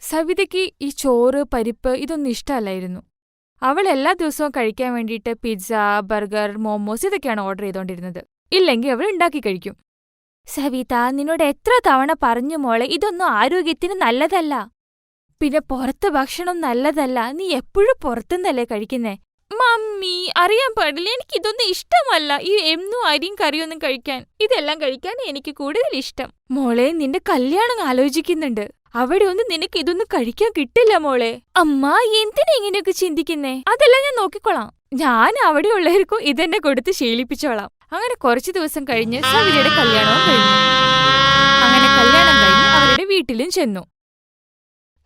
സവിതയ്ക്ക് ഈ ചോറ്, പരിപ്പ് ഇതൊന്നും ഇഷ്ടമല്ലായിരുന്നു. അവൾ എല്ലാ ദിവസവും കഴിക്കാൻ വേണ്ടിയിട്ട് പിസ്സ, ബർഗർ, മോമോസ് ഇതൊക്കെയാണ് ഓർഡർ ചെയ്തോണ്ടിരുന്നത്. ഇല്ലെങ്കിൽ അവൾ ഉണ്ടാക്കി കഴിക്കും. സവിത, നിന്നോട് എത്ര തവണ പറഞ്ഞു മോളെ, ഇതൊന്നും ആരോഗ്യത്തിന് നല്ലതല്ല. പിന്നെ പുറത്ത് ഭക്ഷണം നല്ലതല്ല, നീ എപ്പോഴും പുറത്തുനിന്നല്ലേ കഴിക്കുന്നേ? മമ്മി, അറിയാൻ പാടില്ല, എനിക്കിതൊന്നും ഇഷ്ടമല്ല. ഈ എന്നും അരിയും കറിയൊന്നും കഴിക്കാൻ. ഇതെല്ലാം കഴിക്കാൻ എനിക്ക് കൂടുതൽ ഇഷ്ടം. മോളെ, നിന്റെ കല്യാണം ആലോചിക്കുന്നുണ്ട്. അവിടെ ഒന്നും നിനക്ക് ഇതൊന്നും കഴിക്കാൻ കിട്ടില്ല മോളെ. അമ്മ, എന്തിനാ ഇങ്ങനെയൊക്കെ ചിന്തിക്കുന്നേ? അതെല്ലാം ഞാൻ നോക്കിക്കോളാം. ഞാൻ അവിടെയുള്ളവർക്കും ഇതെന്നെ കൊടുത്ത് ശീലിപ്പിച്ചോളാം. അങ്ങനെ കുറച്ചു ദിവസം കഴിഞ്ഞ് സവിതയുടെ കല്യാണവും കഴിഞ്ഞു. അങ്ങനെ കല്യാണം കഴിഞ്ഞ് അവരുടെ വീട്ടിലും ചെന്നു.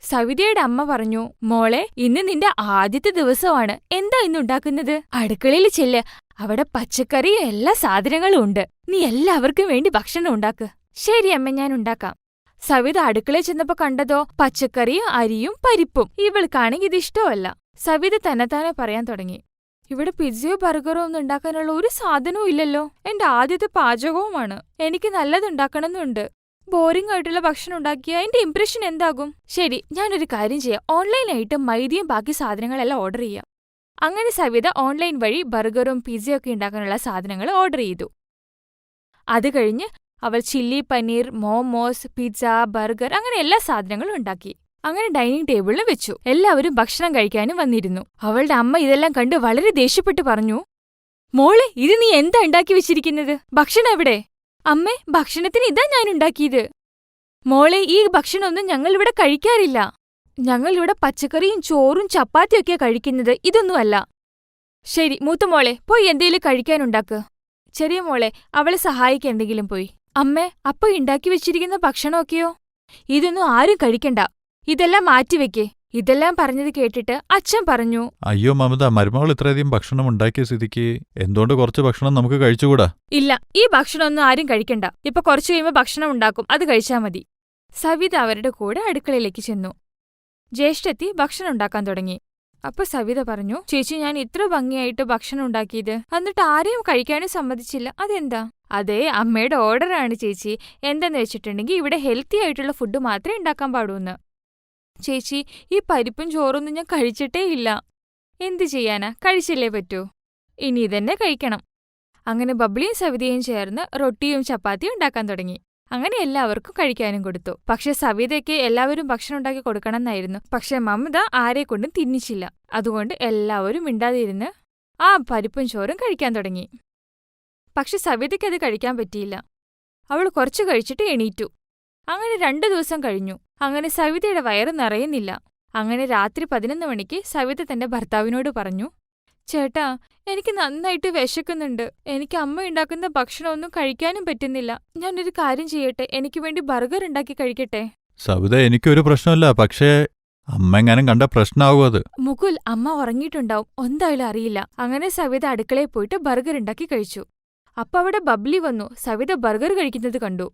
സവിതയുടെ അമ്മ പറഞ്ഞു, മോളെ, ഇന്ന് നിന്റെ ആദ്യത്തെ ദിവസമാണ്. എന്താ ഇന്ന് ഉണ്ടാക്കുന്നത്? അടുക്കളയിൽ ചെല്ല്. അവിടെ പച്ചക്കറിയും എല്ലാ സാധനങ്ങളും ഉണ്ട്. നീ എല്ലാവർക്കും വേണ്ടി ഭക്ഷണം ഉണ്ടാക്ക്. ശരി അമ്മ, ഞാൻ ഉണ്ടാക്കാം. സവിത അടുക്കളയിൽ ചെന്നപ്പോ കണ്ടതോ പച്ചക്കറിയും അരിയും പരിപ്പും. ഇവൾക്കാണെങ്കിൽ ഇത് ഇഷ്ടമല്ല. സവിത തന്നെത്താനെ പറയാൻ തുടങ്ങി, ഇവിടെ പിസ്സയോ ബർഗറോ ഒന്നും ഉണ്ടാക്കാനുള്ള ഒരു സാധനവും ഇല്ലല്ലോ. എന്റെ ആദ്യത്തെ പാചകവുമാണ്. എനിക്ക് നല്ലതുണ്ടാക്കണമെന്നുണ്ട്. ബോറിംഗ് ആയിട്ടുള്ള ഭക്ഷണം ഉണ്ടാക്കിയാ എന്റെ ഇംപ്രഷൻ എന്താകും? ശരി, ഞാനൊരു കാര്യം ചെയ്യാം. ഓൺലൈനായിട്ട് മൈദയും ബാക്കി സാധനങ്ങളെല്ലാം ഓർഡർ ചെയ്യാം. അങ്ങനെ സവിത ഓൺലൈൻ വഴി ബർഗറും പിസ്സയും ഒക്കെ ഉണ്ടാക്കാനുള്ള സാധനങ്ങൾ ഓർഡർ ചെയ്തു. അത് കഴിഞ്ഞ് അവൾ chilli paneer, momos, pizza, burger അങ്ങനെ എല്ലാ സാധനങ്ങളും ഉണ്ടാക്കി. അങ്ങനെ ഡൈനിങ് ടേബിളിൽ വെച്ചു. എല്ലാവരും ഭക്ഷണം കഴിക്കാനും വന്നിരുന്നു. അവളുടെ അമ്മ ഇതെല്ലാം കണ്ട് വളരെ ദേഷ്യപ്പെട്ട് പറഞ്ഞു, മോളെ, ഇത് നീ എന്താ ഉണ്ടാക്കി വെച്ചിരിക്കുന്നത്? ഭക്ഷണം എവിടെ? അമ്മേ, ഭക്ഷണത്തിന് ഇതാ ഞാൻ ഉണ്ടാക്കിയത്. മോളെ, ഈ ഭക്ഷണമൊന്നും ഞങ്ങൾ ഇവിടെ കഴിക്കാറില്ല. ഞങ്ങൾ ഇവിടെ പച്ചക്കറിയും ചോറും ചപ്പാത്തിയൊക്കെയാ കഴിക്കുന്നത്. ഇതൊന്നുമല്ല. ശരി, മൂത്ത മോളെ, പോയി എന്തേലും കഴിക്കാനുണ്ടാക്ക്. ചെറിയ മോളെ, അവളെ സഹായിക്ക എന്തെങ്കിലും പോയി. അമ്മേ, അപ്പ ഉണ്ടാക്കി വെച്ചിരിക്കുന്ന ഭക്ഷണമൊക്കെയോ? ഇതൊന്നും ആരും കഴിക്കണ്ട. ഇതെല്ലാം മാറ്റിവെക്കേ. ഇതെല്ലാം പറഞ്ഞത് കേട്ടിട്ട് അച്ഛൻ പറഞ്ഞു, അയ്യോ മമത, മരുമകൾ ഇത്രയധികം ഭക്ഷണം ഉണ്ടാക്കിയ സ്ഥിതിക്ക് എന്തുകൊണ്ട് കുറച്ച് ഭക്ഷണം നമുക്ക് കഴിച്ചുകൂടാ? ഇല്ല, ഈ ഭക്ഷണമൊന്നും ആരും കഴിക്കണ്ട. ഇപ്പൊ കുറച്ചു കഴിയുമ്പോ ഭക്ഷണം ഉണ്ടാക്കും, അത് കഴിച്ചാ മതി. സവിത അവരുടെ കൂടെ അടുക്കളയിലേക്ക് ചെന്നു. ജ്യേഷ്ഠത്തി ഭക്ഷണം ഉണ്ടാക്കാൻ തുടങ്ങി. അപ്പൊ സവിത പറഞ്ഞു, ചേച്ചി, ഞാൻ ഇത്ര ഭംഗിയായിട്ട് ഭക്ഷണം ഉണ്ടാക്കിയത്, എന്നിട്ട് ആരെയും കഴിക്കാനും സമ്മതിച്ചില്ല. അതെന്താ? അതെ, അമ്മയുടെ ഓർഡറാണ് ചേച്ചി. എന്താന്ന് വെച്ചിട്ടുണ്ടെങ്കിൽ ഇവിടെ ഹെൽത്തി ആയിട്ടുള്ള ഫുഡ് മാത്രമേ ഉണ്ടാക്കാൻ പാടൂന്ന്. ചേച്ചി, ഈ പരിപ്പും ചോറൊന്നും ഞാൻ കഴിച്ചിട്ടേ ഇല്ല. എന്തു ചെയ്യാനാ, കഴിച്ചില്ലേ പറ്റൂ. ഇനി ഇതന്നെ കഴിക്കണം. അങ്ങനെ ബബ്ലിയും സവിതയും ചേർന്ന് റൊട്ടിയും ചപ്പാത്തിയും ഉണ്ടാക്കാൻ തുടങ്ങി. അങ്ങനെ എല്ലാവർക്കും കഴിക്കാനും കൊടുത്തു. പക്ഷെ സവിതയ്ക്ക് എല്ലാവരും ഭക്ഷണം ഉണ്ടാക്കി കൊടുക്കണമെന്നായിരുന്നു. പക്ഷെ മമത ആരെക്കൊണ്ടും തിന്നിച്ചില്ല. അതുകൊണ്ട് എല്ലാവരും മിണ്ടാതിരുന്ന് ആ പരിപ്പും ചോറും കഴിക്കാൻ തുടങ്ങി. പക്ഷെ സവിതയ്ക്ക് അത് കഴിക്കാൻ പറ്റിയില്ല. അവൾ കുറച്ചു കഴിച്ചിട്ട് എണീറ്റു. അങ്ങനെ 2 ദിവസം കഴിഞ്ഞു. അങ്ങനെ സവിതയുടെ വയറ് നിറയുന്നില്ല. അങ്ങനെ രാത്രി 11 മണിക്ക് സവിത തന്റെ ഭർത്താവിനോട് പറഞ്ഞു, ചേട്ടാ, എനിക്ക് നന്നായിട്ട് വിശക്കുന്നുണ്ട്. എനിക്ക് അമ്മ ഉണ്ടാക്കുന്ന ഭക്ഷണമൊന്നും കഴിക്കാനും പറ്റുന്നില്ല. ഞാനൊരു കാര്യം ചെയ്യട്ടെ, എനിക്ക് വേണ്ടി ബർഗർ ഉണ്ടാക്കി കഴിക്കട്ടെ? സവിത, എനിക്കൊരു പ്രശ്നമില്ല. പക്ഷേ അമ്മ എങ്ങാനും കണ്ട പ്രശ്നമാകും അത്. മുകുൽ, അമ്മ ഉറങ്ങിയിട്ടുണ്ടാവും, എന്തായാലും അറിയില്ല. അങ്ങനെ സവിത അടുക്കളയിൽ പോയിട്ട് ബർഗർ ഉണ്ടാക്കി കഴിച്ചു. അപ്പൊ അവിടെ ബബ്ലി വന്നു. സവിത ബർഗർ കഴിക്കുന്നത് കണ്ടു.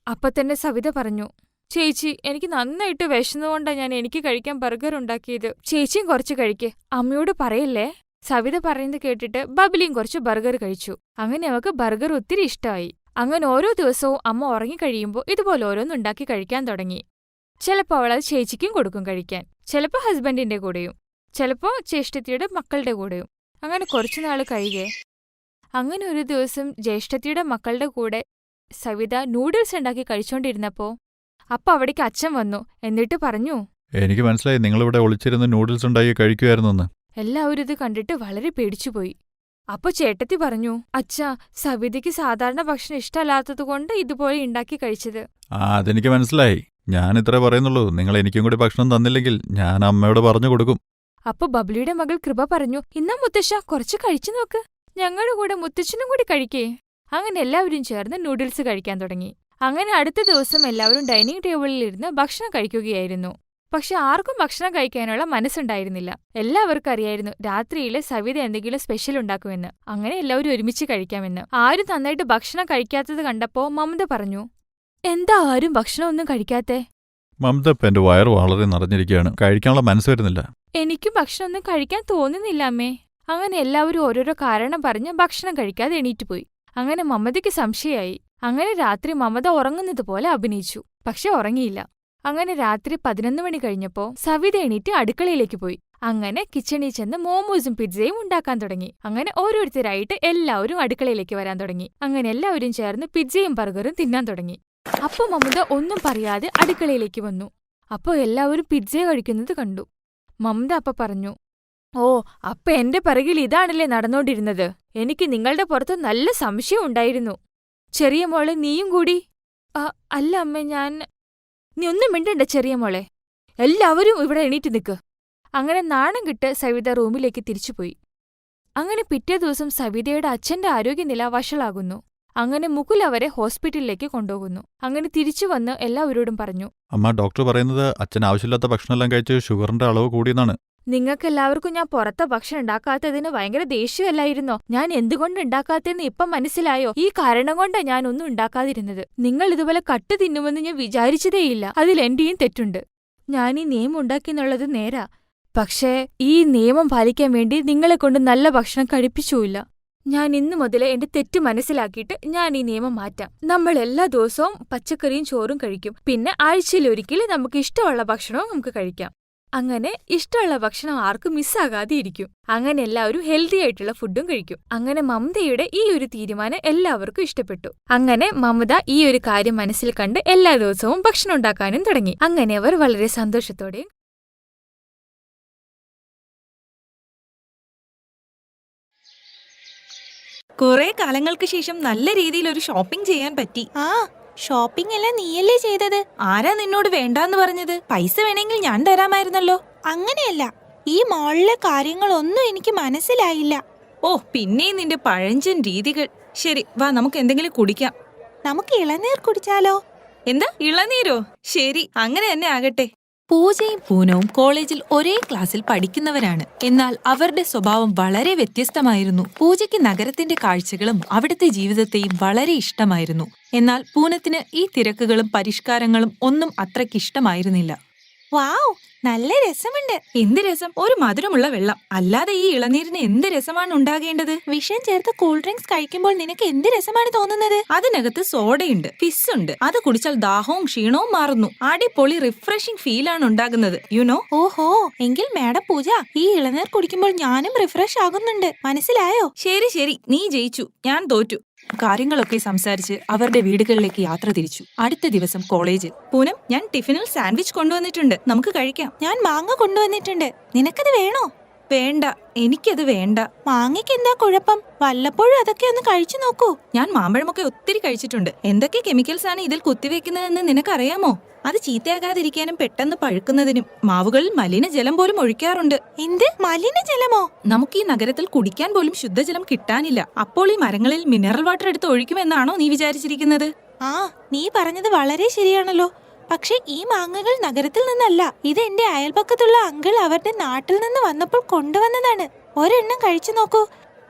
അപ്പൊ തന്നെ സവിത പറഞ്ഞു, ചേച്ചി, എനിക്ക് നന്നായിട്ട് വിശന്നുകൊണ്ടാ ഞാൻ എനിക്ക് കഴിക്കാൻ ബർഗർ ഉണ്ടാക്കിയത്. ചേച്ചിയും കുറച്ച് കഴിക്ക്, അമ്മയോട് പറയില്ലേ. സവിത പറയുന്നത് കേട്ടിട്ട് ബബ്ലിയും കുറച്ച് ബർഗർ കഴിച്ചു. അങ്ങനെ അവൾക്ക് ബർഗർ ഒത്തിരി ഇഷ്ടമായി. അങ്ങനെ ഓരോ ദിവസവും അമ്മ ഉറങ്ങിക്കഴിയുമ്പോൾ ഇതുപോലെ ഓരോന്നുണ്ടാക്കി കഴിക്കാൻ തുടങ്ങി. ചിലപ്പോൾ അവൾ അത് ചേച്ചിക്കും കൊടുക്കും കഴിക്കാൻ, ചിലപ്പോൾ ഹസ്ബൻഡിന്റെ കൂടെയും, ചിലപ്പോൾ ജ്യേഷ്ഠത്തിയുടെ മക്കളുടെ കൂടെയും. അങ്ങനെ കുറച്ചുനാൾ കഴിയേ അങ്ങനെ ഒരു ദിവസം ജ്യേഷ്ഠത്തിയുടെ മക്കളുടെ കൂടെ സവിത നൂഡിൽസ് ഉണ്ടാക്കി കഴിച്ചോണ്ടിരുന്നപ്പോ അപ്പൊ അവിടേക്ക് അച്ഛൻ വന്നു. എന്നിട്ട് പറഞ്ഞു, എനിക്ക് മനസ്സിലായി, നിങ്ങളിവിടെ ഒളിച്ചിരുന്ന് നൂഡിൽസ് ഉണ്ടാക്കി കഴിക്കുമായിരുന്നെന്ന്. എല്ലാവരും ഇത് കണ്ടിട്ട് വളരെ പേടിച്ചുപോയി. അപ്പൊ ചേട്ടത്തി പറഞ്ഞു, അച്ഛാ, സവിതയ്ക്ക് സാധാരണ ഭക്ഷണം ഇഷ്ടമല്ലാത്തതുകൊണ്ട് ഇതുപോലെ ഉണ്ടാക്കി കഴിച്ചത്. അതെനിക്ക് മനസ്സിലായി. ഞാൻ ഇത്രേ പറയുന്നുള്ളൂ. നിങ്ങൾ എനിക്കും കൂടി ഭക്ഷണം തന്നില്ലെങ്കിൽ ഞാൻ അമ്മയോട് പറഞ്ഞു കൊടുക്കും. അപ്പൊ ബബ്ലിയുടെ മകൾ കൃപ പറഞ്ഞു, ഇന്നാ മുത്തശ്ശ, കുറച്ച് കഴിച്ചു നോക്ക്. ഞങ്ങളുടെ കൂടെ മുത്തച്ഛനും കൂടി കഴിക്കേ. അങ്ങനെ എല്ലാവരും ചേർന്ന് നൂഡിൽസ് കഴിക്കാൻ തുടങ്ങി. അങ്ങനെ അടുത്ത ദിവസം എല്ലാവരും ഡൈനിങ് ടേബിളിലിരുന്ന് ഭക്ഷണം കഴിക്കുകയായിരുന്നു. പക്ഷെ ആർക്കും ഭക്ഷണം കഴിക്കാനുള്ള മനസ്സുണ്ടായിരുന്നില്ല. എല്ലാവർക്കും അറിയായിരുന്നു രാത്രിയിലെ സവിത എന്തെങ്കിലും സ്പെഷ്യൽ ഉണ്ടാക്കുമെന്ന്. അങ്ങനെ എല്ലാവരും ഒരുമിച്ച് കഴിക്കാമെന്ന്. ആരും നന്നായിട്ട് ഭക്ഷണം കഴിക്കാത്തത് കണ്ടപ്പോ മമത പറഞ്ഞു, എന്താ ആരും ഭക്ഷണമൊന്നും കഴിക്കാത്തേ? മമത, ഇപ്പൊ എന്റെ വയറ് വളരെ നിറഞ്ഞിരിക്കുകയാണ്. കഴിക്കാനുള്ള മനസ്സ് വരുന്നില്ല. എനിക്കും ഭക്ഷണമൊന്നും കഴിക്കാൻ തോന്നുന്നില്ല അമ്മേ. അങ്ങനെ എല്ലാവരും ഓരോരോ കാരണം പറഞ്ഞ് ഭക്ഷണം കഴിക്കാതെ എണീറ്റുപോയി. അങ്ങനെ മമതയ്ക്ക് സംശയമായി. അങ്ങനെ രാത്രി മമത ഉറങ്ങുന്നത് പോലെ അഭിനയിച്ചു. പക്ഷെ ഉറങ്ങിയില്ല. അങ്ങനെ രാത്രി 11 മണി കഴിഞ്ഞപ്പോ സവിത എണീറ്റ് അടുക്കളയിലേക്ക് പോയി. അങ്ങനെ കിച്ചണിൽ ചെന്ന് മോമോസും പിസ്സയും ഉണ്ടാക്കാൻ തുടങ്ങി. അങ്ങനെ ഓരോരുത്തരായിട്ട് എല്ലാവരും അടുക്കളയിലേക്ക് വരാൻ തുടങ്ങി. അങ്ങനെ എല്ലാവരും ചേർന്ന് പിസ്സയും ബർഗറും തിന്നാൻ തുടങ്ങി. അപ്പൊ മമത ഒന്നും പറയാതെ അടുക്കളയിലേക്ക് വന്നു. അപ്പൊ എല്ലാവരും പിസ്സ കഴിക്കുന്നത് കണ്ടു. മമത അപ്പൊ പറഞ്ഞു, ഓ, അപ്പൊ എന്റെ പിറകിൽ ഇതാണല്ലേ നടന്നോണ്ടിരുന്നത്. എനിക്ക് നിങ്ങളുടെ പുറത്ത് നല്ല സംശയം ഉണ്ടായിരുന്നു. ചെറിയ മോളെ, നീയും കൂടി? അല്ല അമ്മ, നീ ഒന്നും മിണ്ടണ്ട ചെറിയ മോളെ. എല്ലാവരും ഇവിടെ എണീറ്റ് നിൽക്ക്. അങ്ങനെ നാണം കിട്ട് സവിത റൂമിലേക്ക് തിരിച്ചുപോയി. അങ്ങനെ പിറ്റേ ദിവസം സവിതയുടെ അച്ഛന്റെ ആരോഗ്യനില വഷളാകുന്നു. അങ്ങനെ മുകുൽ അവരെ ഹോസ്പിറ്റലിലേക്ക് കൊണ്ടുപോകുന്നു. അങ്ങനെ തിരിച്ചു വന്ന് എല്ലാവരോടും പറഞ്ഞു, അമ്മ, ഡോക്ടർ പറയുന്നത് അച്ഛൻ ആവശ്യമില്ലാത്ത ഭക്ഷണമെല്ലാം കഴിച്ച് ഷുഗറിന്റെ അളവ് കൂടിയെന്നാണ്. നിങ്ങൾക്കെല്ലാവർക്കും ഞാൻ പുറത്തെ ഭക്ഷണം ഉണ്ടാക്കാത്തതിന് ഭയങ്കര ദേഷ്യമല്ലായിരുന്നോ? ഞാൻ എന്തുകൊണ്ട് ഉണ്ടാക്കാത്തെന്ന് ഇപ്പം മനസ്സിലായോ? ഈ കാരണം കൊണ്ടാ ഞാൻ ഒന്നും ഉണ്ടാക്കാതിരുന്നത്. നിങ്ങൾ ഇതുപോലെ കട്ട് തിന്നുമെന്ന് ഞാൻ വിചാരിച്ചതേയില്ല. അതിൽ എന്റെയും തെറ്റുണ്ട്. ഞാൻ ഈ നിയമം ഉണ്ടാക്കിയെന്നുള്ളത് നേരാ. പക്ഷേ ഈ നിയമം പാലിക്കാൻ വേണ്ടി നിങ്ങളെക്കൊണ്ട് നല്ല ഭക്ഷണം കഴിപ്പിച്ചുമില്ല. ഞാൻ ഇന്നു മുതലേ എന്റെ തെറ്റ് മനസ്സിലാക്കിയിട്ട് ഞാൻ ഈ നിയമം മാറ്റാം. നമ്മൾ എല്ലാ ദിവസവും പച്ചക്കറിയും ചോറും കഴിക്കും. പിന്നെ ആഴ്ചയിലൊരിക്കൽ നമുക്ക് ഇഷ്ടമുള്ള ഭക്ഷണവും നമുക്ക് കഴിക്കാം. അങ്ങനെ ഇഷ്ടമുള്ള ഭക്ഷണം ആർക്കും മിസ്സാകാതെ ഇരിക്കും. അങ്ങനെ എല്ലാവരും ഹെൽത്തി ആയിട്ടുള്ള ഫുഡും കഴിക്കും. അങ്ങനെ മമതയുടെ ഈ ഒരു തീരുമാനം എല്ലാവർക്കും ഇഷ്ടപ്പെട്ടു. അങ്ങനെ മമത ഈ ഒരു കാര്യം മനസ്സിൽ കണ്ട് എല്ലാ ദിവസവും ഭക്ഷണം ഉണ്ടാക്കാനും തുടങ്ങി. അങ്ങനെ അവർ വളരെ സന്തോഷത്തോടെ കുറെ കാലങ്ങൾക്ക് ശേഷം നല്ല രീതിയിൽ ഒരു ഷോപ്പിംഗ് ചെയ്യാൻ പറ്റി. ഷോപ്പിംഗ് എല്ലാം നീയല്ലേ ചെയ്തത്? ആരാ നിന്നോട് വേണ്ടാന്ന് പറഞ്ഞത്? പൈസ വേണമെങ്കിൽ ഞാൻ തരാമായിരുന്നല്ലോ. അങ്ങനെയല്ല, ഈ മോളിലെ കാര്യങ്ങളൊന്നും എനിക്ക് മനസ്സിലായില്ല. ഓ, പിന്നെ നിന്റെ പഴഞ്ചൻ രീതികൾ. ശരി, വാ, നമുക്ക് എന്തെങ്കിലും കുടിക്കാം. നമുക്ക് ഇളനീർ കുടിച്ചാലോ? എന്താ, ഇളനീരോ? ശരി, അങ്ങനെ തന്നെ ആകട്ടെ. പൂജയും പൂനവും കോളേജിൽ ഒരേ ക്ലാസ്സിൽ പഠിക്കുന്നവരാണ്. എന്നാൽ അവരുടെ സ്വഭാവം വളരെ വ്യത്യസ്തമായിരുന്നു. പൂജയ്ക്ക് നഗരത്തിന്റെ കാഴ്ചകളും അവിടുത്തെ ജീവിതത്തെയും വളരെ ഇഷ്ടമായിരുന്നു. എന്നാൽ പൂനത്തിന് ഈ തിരക്കുകളും പരിഷ്കാരങ്ങളും ഒന്നും അത്രയ്ക്കിഷ്ടമായിരുന്നില്ല. വാവ്, നല്ല രസമുണ്ട്. എന്ത് രസം? ഒരു മധുരമുള്ള വെള്ളം. അല്ലാതെ ഈ ഇളനീരിന് എന്ത് രസമാണ് ഉണ്ടാകേണ്ടത്? വിഷം ചേർത്ത് കൂൾ ഡ്രിങ്ക്സ് കഴിക്കുമ്പോൾ നിനക്ക് എന്ത് രസമാണ് തോന്നുന്നത്? അതിനകത്ത് സോഡയുണ്ട്, ഫിസ്സുണ്ട്. അത് കുടിച്ചാൽ ദാഹവും ക്ഷീണവും മാറുന്നു. അടിപൊളി റിഫ്രഷിംഗ് ഫീലാണ് ഉണ്ടാകുന്നത്, യുനോ. ഓഹോ, എങ്കിൽ മാഡം പൂജ, ഈ ഇളനീർ കുടിക്കുമ്പോൾ ഞാനും റിഫ്രഷ് ആകുന്നുണ്ട്. മനസ്സിലായോ? ശരി ശരി, നീ ജയിച്ചു, ഞാൻ തോറ്റു. കാര്യങ്ങളൊക്കെ സംസാരിച്ച് അവരുടെ വീടുകളിലേക്ക് യാത്ര തിരിച്ചു. അടുത്ത ദിവസം കോളേജിൽ. പൂനം, ഞാൻ ടിഫിനിൽ സാൻഡ്വിച്ച് കൊണ്ടുവന്നിട്ടുണ്ട്, നമുക്ക് കഴിക്കാം. ഞാൻ മാങ്ങ കൊണ്ടുവന്നിട്ടുണ്ട്, നിനക്കത് വേണോ? വേണ്ട, എനിക്കത് വേണ്ട. മാങ്ങയ്ക്ക് എന്താ കുഴപ്പം? വല്ലപ്പോഴും അതൊക്കെ ഒന്ന് കഴിച്ചു നോക്കൂ. ഞാൻ മാമ്പഴമൊക്കെ ഒത്തിരി കഴിച്ചിട്ടുണ്ട്. എന്തൊക്കെ കെമിക്കൽസ് ആണ് ഇതിൽ കുത്തിവെക്കുന്നതെന്ന് നിനക്കറിയാമോ? അത് ചീത്തയാകാതിരിക്കാനും പെട്ടെന്ന് പഴുക്കുന്നതിനും മാവുകളിൽ മലിനജലം പോലും ഒഴിക്കാറുണ്ട്. എന്ത് മലിനജലമോ? നമുക്ക് ഈ നഗരത്തിൽ കുടിക്കാൻ പോലും ശുദ്ധജലം കിട്ടാനില്ല. അപ്പോൾ ഈ മരങ്ങളിൽ മിനറൽ വാട്ടർ എടുത്ത് ഒഴിക്കുമെന്നാണോ നീ വിചാരിച്ചിരിക്കുന്നത്? നീ പറഞ്ഞത് വളരെ ശരിയാണല്ലോ. പക്ഷെ ഈ മാങ്ങകൾ നഗരത്തിൽ നിന്നല്ല. ഇത് എന്റെ അയൽപക്കത്തുള്ള അങ്കിൾ അവരുടെ നാട്ടിൽ നിന്ന് വന്നപ്പോൾ കൊണ്ടുവന്നതാണ്. ഒരെണ്ണം കഴിച്ചു നോക്കൂ.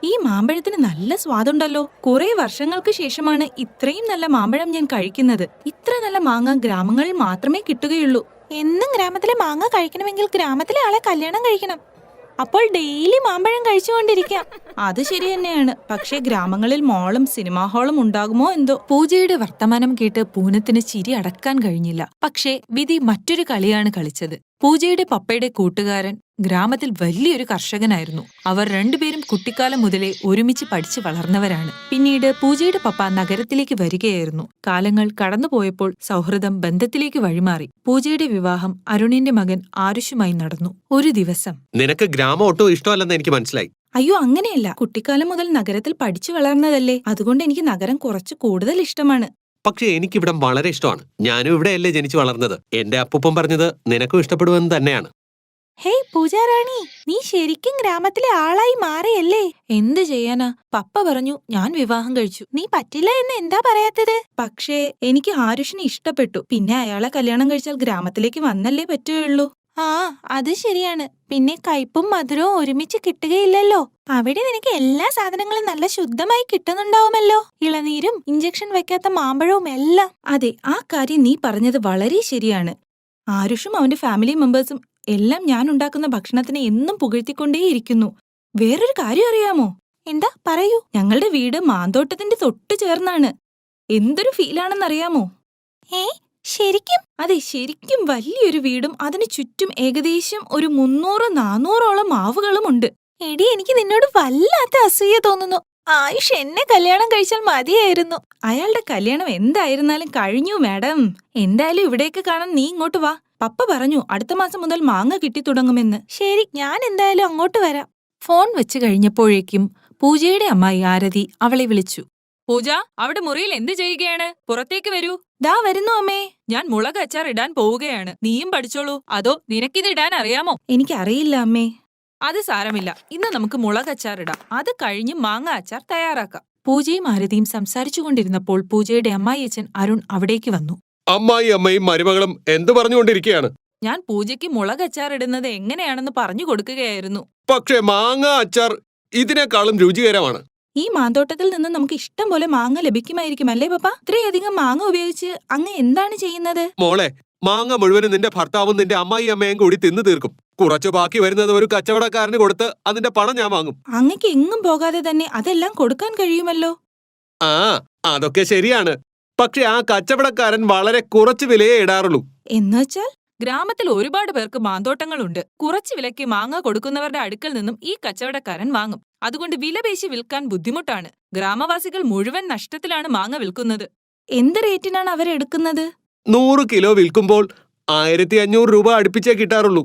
ഈ മാമ്പഴത്തിന് നല്ല സ്വാദുണ്ടല്ലോ. കുറെ വർഷങ്ങൾക്ക് ശേഷമാണ് ഇത്രയും നല്ല മാമ്പഴം ഞാൻ കഴിക്കുന്നത്. ഇത്ര നല്ല മാങ്ങ ഗ്രാമങ്ങളിൽ മാത്രമേ കിട്ടുകയുള്ളൂ. എന്നും ഗ്രാമത്തിലെ മാങ്ങ കഴിക്കണമെങ്കിൽ ഗ്രാമത്തിലെ ആളെ കല്യാണം കഴിക്കണം. അപ്പോൾ ഡെയിലി മാമ്പഴം കഴിച്ചുകൊണ്ടിരിക്കാം. അത് ശരി തന്നെയാണ്. പക്ഷേ ഗ്രാമങ്ങളിൽ മോളും സിനിമാ ഹാളും ഉണ്ടാകുമോ എന്തോ. പൂജയുടെ വർത്തമാനം കേട്ട് പൂനത്തിന് ചിരി അടക്കാൻ കഴിഞ്ഞില്ല. പക്ഷേ വിധി മറ്റൊരു കളിയാണ് കളിച്ചത്. പൂജയുടെ പപ്പയുടെ കൂട്ടുകാരൻ ഗ്രാമത്തിൽ വലിയൊരു കർഷകനായിരുന്നു. അവർ രണ്ടുപേരും കുട്ടിക്കാലം മുതലേ ഒരുമിച്ച് പഠിച്ചു വളർന്നവരാണ്. പിന്നീട് പൂജയുടെ പപ്പ നഗരത്തിലേക്ക് വരികയായിരുന്നു. കാലങ്ങൾ കടന്നുപോയപ്പോൾ സൗഹൃദം ബന്ധത്തിലേക്ക് വഴിമാറി. പൂജയുടെ വിവാഹം അരുണിന്റെ മകൻ ആരുഷുമായി നടന്നു. ഒരു ദിവസം, നിനക്ക് ഗ്രാമം ഒട്ടും ഇഷ്ടമല്ലെന്ന് എനിക്ക് മനസ്സിലായി. അയ്യോ, അങ്ങനെയല്ല. കുട്ടിക്കാലം മുതൽ നഗരത്തിൽ പഠിച്ചു വളർന്നതല്ലേ, അതുകൊണ്ട് എനിക്ക് നഗരം കുറച്ച് കൂടുതൽ ഇഷ്ടമാണ്. പക്ഷെ എനിക്കിവിടം വളരെ ഇഷ്ടമാണ്. ഞാനും ഇവിടെയല്ലേ ജനിച്ചു വളർന്നത്. എന്റെ അപ്പൂപ്പൻ പറഞ്ഞത് നിനക്കും ഇഷ്ടപ്പെടുമെന്ന് തന്നെയാണ്. ഹേയ് പൂജാറാണി, നീ ശരിക്കും ഗ്രാമത്തിലെ ആളായി മാറിയല്ലേ? എന്ത് ചെയ്യാനാ, പപ്പ പറഞ്ഞു ഞാൻ വിവാഹം കഴിച്ചു. നീ പറ്റില്ല എന്ന് എന്താ പറയാത്തത്? പക്ഷേ എനിക്ക് ആരുഷിനെ ഇഷ്ടപ്പെട്ടു. പിന്നെ അയാളെ കല്യാണം കഴിച്ചാൽ ഗ്രാമത്തിലേക്ക് വന്നല്ലേ പറ്റുകയുള്ളൂ. അത് ശരിയാണ്. പിന്നെ കയ്പും മധുരവും ഒരുമിച്ച് കിട്ടുകയില്ലല്ലോ. അവിടെ നിനക്ക് എല്ലാ സാധനങ്ങളും നല്ല ശുദ്ധമായി കിട്ടുന്നുണ്ടാവുമല്ലോ. ഇളനീരും ഇഞ്ചക്ഷൻ വെക്കാത്ത മാമ്പഴവും എല്ലാം. അതെ, ആ കാര്യം നീ പറഞ്ഞത് വളരെ ശരിയാണ്. ആരുഷും അവന്റെ ഫാമിലി മെമ്പേഴ്സും എല്ലാം ഞാൻ ഉണ്ടാക്കുന്ന ഭക്ഷണത്തിനെ എന്നും പുകഴ്ത്തിക്കൊണ്ടേയിരിക്കുന്നു. വേറൊരു കാര്യം അറിയാമോ? എന്താ, പറയൂ. ഞങ്ങളുടെ വീട് മാന്തോട്ടത്തിന്റെ തൊട്ട് ചേർന്നാണ്. എന്തൊരു ഫീലാണെന്നറിയാമോ? ശരിക്കും? അതെ, ശരിക്കും വലിയൊരു വീടും അതിനു ചുറ്റും ഏകദേശം ഒരു 300-400ഓളം മാവുകളും ഉണ്ട്. എടി, എനിക്ക് നിന്നോട് വല്ലാത്ത അസൂയ തോന്നുന്നു. ആയുഷ് എന്നെ കല്യാണം കഴിച്ചാൽ മതിയായിരുന്നു. അയാളുടെ കല്യാണം എന്തായിരുന്നാലും കഴിഞ്ഞു മാഡം. എന്തായാലും ഇവിടേക്ക് കാണാൻ നീ ഇങ്ങോട്ട് വാ. പപ്പ പറഞ്ഞു അടുത്ത മാസം മുതൽ മാങ്ങ കിട്ടിത്തുടങ്ങുമെന്ന്. ശരി, ഞാൻ എന്തായാലും അങ്ങോട്ട് വരാം. ഫോൺ വെച്ച് കഴിഞ്ഞപ്പോഴേക്കും പൂജയുടെ അമ്മായി ആരതി അവളെ വിളിച്ചു. പൂജ, അവിടെ മുറിയിൽ എന്ത് ചെയ്യുകയാണ്? പുറത്തേക്ക് വരൂ. ദാ വരുന്നു അമ്മേ. ഞാൻ മുളക് അച്ചാർ ഇടാൻ പോവുകയാണ്. നീയും പഠിച്ചോളൂ. അതോ നിനക്കിത് ഇടാൻ അറിയാമോ? എനിക്കറിയില്ല അമ്മേ. അത് സാരമില്ല. ഇന്ന് നമുക്ക് മുളക് അച്ചാർ ഇടാം. അത് കഴിഞ്ഞ് മാങ്ങ അച്ചാർ തയ്യാറാക്കാം. പൂജയും ആരതിയും സംസാരിച്ചുകൊണ്ടിരുന്നപ്പോൾ പൂജയുടെ അമ്മായിയച്ഛൻ അരുൺ അവിടേക്ക് വന്നു. അമ്മയും മരുമകളും എന്തു പറഞ്ഞുകൊണ്ടിരിക്കുകയാണ്? ഞാൻ പൂജയ്ക്ക് മുളക് അച്ചാർ ഇടുന്നത് എങ്ങനെയാണെന്ന് പറഞ്ഞു കൊടുക്കുകയായിരുന്നു. പക്ഷേ മാങ്ങ അച്ചാർ ഇതിനേക്കാളും രുചികരമാണ്. ഈ മാന്തോട്ടത്തിൽ നിന്ന് നമുക്ക് ഇഷ്ടം പോലെ മാങ്ങ ലഭിക്കുമായിരിക്കും അല്ലേ പപ്പ? ഇത്രയധികം മാങ്ങ ഉപയോഗിച്ച് അങ്ങ് എന്താണ് ചെയ്യുന്നത്? മോളെ, മാങ്ങ മുഴുവനും നിന്റെ ഭർത്താവും നിന്റെ അമ്മയും കൂടി തിന്നു തീർക്കും. കുറച്ചു ബാക്കി വരുന്നത് ഒരു കച്ചവടക്കാരന് കൊടുത്ത് അതിന്റെ പണം ഞാൻ വാങ്ങും. അങ്ങക്ക് എങ്ങും പോകാതെ തന്നെ അതെല്ലാം കൊടുക്കാൻ കഴിയുമല്ലോ. ആ, അതൊക്കെ ശരിയാണ്. പക്ഷെ ആ കച്ചവടക്കാരൻ വളരെ കുറച്ചു വിലയേ ഇടാറുള്ളൂ. എന്നുവെച്ചാൽ? ഗ്രാമത്തിൽ ഒരുപാട് പേർക്ക് മാന്തോട്ടങ്ങളുണ്ട്. കുറച്ച് വിലയ്ക്ക് മാങ്ങ കൊടുക്കുന്നവരുടെ അടുക്കൽ നിന്നും ഈ കച്ചവടക്കാരൻ വാങ്ങും. അതുകൊണ്ട് വില പേശി വിൽക്കാൻ ബുദ്ധിമുട്ടാണ്. ഗ്രാമവാസികൾ മുഴുവൻ നഷ്ടത്തിലാണ് മാങ്ങ വിൽക്കുന്നത്. എന്ത് റേറ്റിനാണ് അവരെടുക്കുന്നത്? 100 കിലോ വിൽക്കുമ്പോൾ 1500 രൂപ അടുപ്പിച്ചേ കിട്ടാറുള്ളൂ.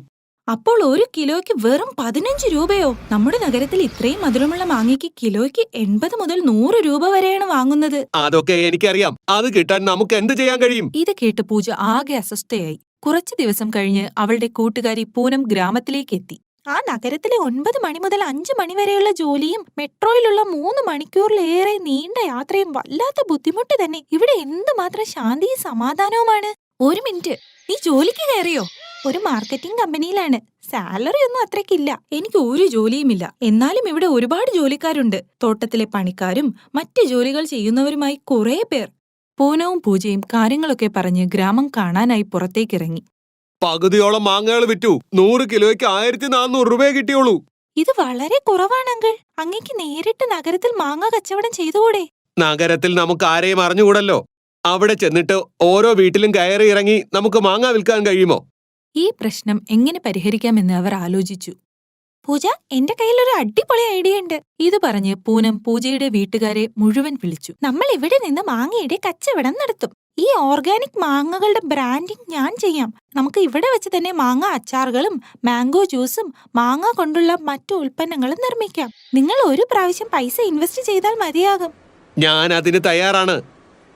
അപ്പോൾ ഒരു കിലോയ്ക്ക് വെറും 15 രൂപയോ? നമ്മുടെ നഗരത്തിൽ ഇത്രയും മധുരമുള്ള മാങ്ങയ്ക്ക് കിലോയ്ക്ക് 80 മുതൽ 100 രൂപ വരെയാണ് വാങ്ങുന്നത്. അതൊക്കെ എനിക്കറിയാം. അത് കിട്ടാൻ നമുക്ക് എന്ത് ചെയ്യാൻ കഴിയും? ഇത് കേട്ട് പൂജ ആകെ അസ്വസ്ഥയായി. കുറച്ചു ദിവസം കഴിഞ്ഞ് അവളുടെ കൂട്ടുകാരി പൂനം ഗ്രാമത്തിലേക്ക് എത്തി. ആ നഗരത്തിലെ 9 മണി മുതൽ 5 മണി വരെയുള്ള ജോലിയും മെട്രോയിലുള്ള 3 മണിക്കൂറിലേറെ നീണ്ട യാത്രയും വല്ലാത്ത ബുദ്ധിമുട്ട് തന്നെ. ഇവിടെ എന്തുമാത്രം ശാന്തിയും സമാധാനവുമാണ്. ഒരു മിനിറ്റ്, നീ ജോലിക്ക് കയറിയോ? ഒരു മാർക്കറ്റിംഗ് കമ്പനിയിലാണ്. സാലറി ഒന്നും അത്രയ്ക്കില്ല. എനിക്ക് ഒരു ജോലിയുമില്ല. എന്നാലും ഇവിടെ ഒരുപാട് ജോലിക്കാരുണ്ട്. തോട്ടത്തിലെ പണിക്കാരും മറ്റ് ജോലികൾ ചെയ്യുന്നവരുമായി കുറേ പേർ. പൂനവും പൂജയും കാര്യങ്ങളൊക്കെ പറഞ്ഞ് ഗ്രാമം കാണാനായി പുറത്തേക്കിറങ്ങി. പകുതിയോളം മാങ്ങകൾ വിറ്റു. 100 കിലോയ്ക്ക് 1400 രൂപയെ കിട്ടിയോളൂ. ഇത് വളരെ കുറവാണെങ്കിൽ അങ്ങേക്ക് നേരിട്ട് നഗരത്തിൽ മാങ്ങ കച്ചവടം ചെയ്തുകൂടെ? നഗരത്തിൽ നമുക്ക് ആരെയും അറിഞ്ഞുകൂടല്ലോ. അവിടെ ചെന്നിട്ട് ഓരോ വീട്ടിലും കയറി ഇറങ്ങി നമുക്ക് മാങ്ങ വിൽക്കാൻ കഴിയുമോ? ഈ പ്രശ്നം എങ്ങനെ പരിഹരിക്കാമെന്ന് അവർ ആലോചിച്ചു. പൂജ, എന്റെ കയ്യിൽ ഒരു അടിപൊളി ഐഡിയ ഉണ്ട്. ഇത് പറഞ്ഞ് പൂനം പൂജയുടെ വീട്ടുകാരെ മുഴുവൻ വിളിച്ചു. നമ്മൾ ഇവിടെ നിന്ന് മാങ്ങയുടെ കച്ചവടം നടത്തും. ഈ ഓർഗാനിക് മാങ്ങകളുടെ ബ്രാൻഡിംഗ് ഞാൻ ചെയ്യാം. നമുക്ക് ഇവിടെ വെച്ച് തന്നെ മാങ്ങ അച്ചാറുകളും മാംഗോ ജ്യൂസും മാങ്ങ കൊണ്ടുള്ള മറ്റു ഉൽപ്പന്നങ്ങളും നിർമ്മിക്കാം. നിങ്ങൾ ഒരു പ്രാവശ്യം പൈസ ഇൻവെസ്റ്റ് ചെയ്താൽ മതിയാകും. ഞാൻ അതിന് തയ്യാറാണ്.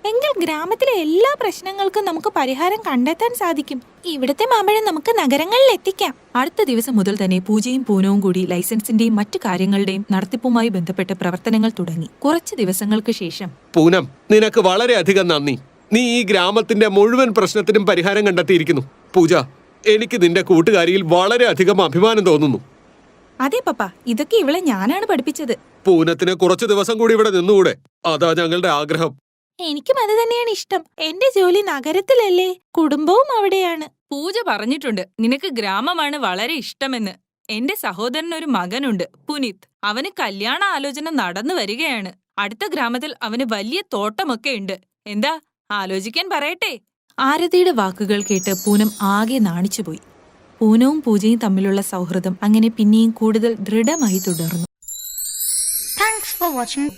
എങ്കിൽ ഗ്രാമത്തിലെ എല്ലാ പ്രശ്നങ്ങൾക്കും നമുക്ക് പരിഹാരം കണ്ടെത്താൻ സാധിക്കും. ഇവിടുത്തെ മാമ്പഴം നമുക്ക് നഗരങ്ങളിൽ എത്തിക്കാം. അടുത്ത ദിവസം മുതൽ തന്നെ പൂജയും പൂനവും കൂടി ലൈസൻസിന്റെയും മറ്റു കാര്യങ്ങളുടെയും നടത്തിപ്പുമായി ബന്ധപ്പെട്ട പ്രവർത്തനങ്ങൾ തുടങ്ങി. കുറച്ചു ദിവസങ്ങൾക്ക് ശേഷം. പൂനം, നിനക്ക് വളരെയധികം നന്ദി. നീ ഈ ഗ്രാമത്തിന്റെ മുഴുവൻ പ്രശ്നത്തിനും പരിഹാരം കണ്ടെത്തിയിരിക്കുന്നു. പൂജ, എനിക്ക് നിന്റെ കൂട്ടുകാരിയിൽ വളരെയധികം അഭിമാനം തോന്നുന്നു. അതെ പപ്പ, ഇതൊക്കെ ഇവളെ ഞാനാണ് പഠിപ്പിച്ചത്. പൂനത്തിന് കുറച്ചു ദിവസം കൂടി ഇവിടെ നിന്നുകൂടെ? അതാ ഞങ്ങളുടെ ആഗ്രഹം. എനിക്കും അത് തന്നെയാണ് ഇഷ്ടം. എന്റെ ജോലി നഗരത്തിലല്ലേ, കുടുംബവും അവിടെയാണ്. പൂജ പറഞ്ഞിട്ടുണ്ട് നിനക്ക് ഗ്രാമമാണ് വളരെ ഇഷ്ടമെന്ന്. എന്റെ സഹോദരനൊരു മകനുണ്ട്, പുനീത്. അവന് കല്യാണ ആലോചന നടന്നു വരികയാണ്. അടുത്ത ഗ്രാമത്തിൽ അവന് വലിയ തോട്ടമൊക്കെ ഉണ്ട്. എന്താ, ആലോചിക്കാൻ പറയട്ടെ? ആരതിയുടെ വാക്കുകൾ കേട്ട് പൂനം ആകെ നാണിച്ചുപോയി. പൂനവും പൂജയും തമ്മിലുള്ള സൗഹൃദം അങ്ങനെ പിന്നെയും കൂടുതൽ ദൃഢമായി തുടർന്നു. Thanks for watching.